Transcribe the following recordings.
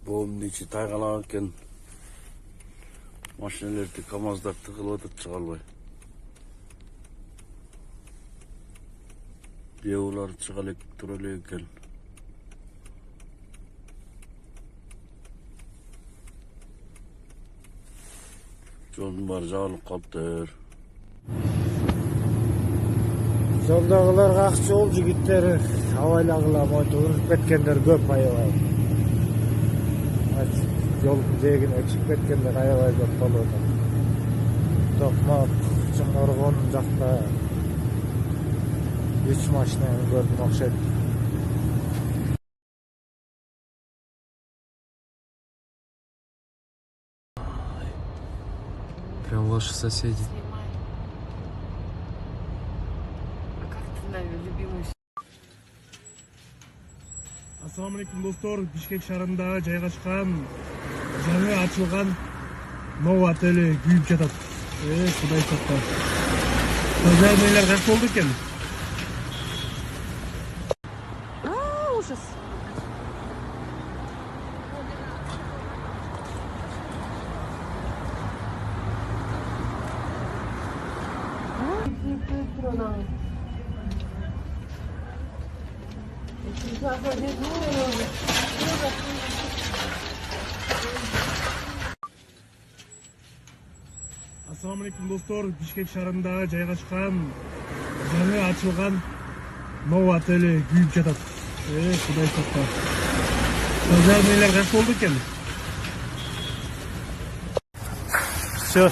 Boğumun içi taygalanırken maşinelerdi, kamazlar tıkılıdır çıkalbay. Yevlar çıkalık duralıyken. Jolun var jağılıp kaptır. Жолдағылар қақшы ол жігіттері авайлағылар ұрып кеткендер көп аябай. Жолдың жиегіне шығып кеткендер аябай көп болуда. Тоқмақ, Чыңғырғон жақта 3 машинаны көрдім оқшайды. Прям ваши соседи. Assalamu alaikum dostlar. Bishkek shahrida joylashgan yangi ochilgan Nov oteli kuyib ketadi. Xudoy saqlasin. Hozirlar qanaqa bo'ldi ekan? Ужас. Assalamu alaikum dostlar. Bishkek shahrida joylashgan yangi ochilgan Nov oteli kuyib ketadi. Xudoy saqlasin. Hozirlar qanaqa bo'ldi ekan? Все.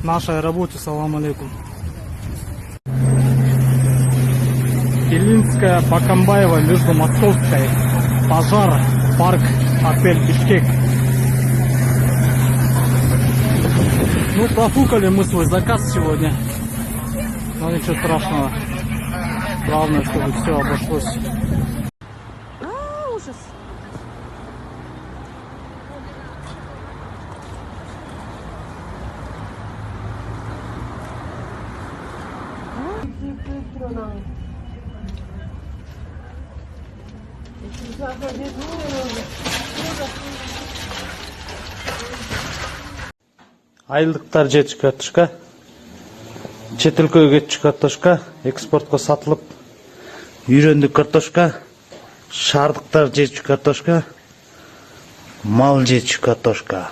Нашей работе, салам алейкум. Илинская, Бакамбаева, между Московской. Пожар, парк, отель Бишкек. Ну, профукали мы свой заказ сегодня. Но ничего страшного. Главное, чтобы все обошлось. Ужас. Айылдықтар жетіші картошка, чет өлкөгө кетчү картошка, экспортко сатылып үйрөндүк картошка, шаардыктар жетчү картошка, мал жетчү картошка.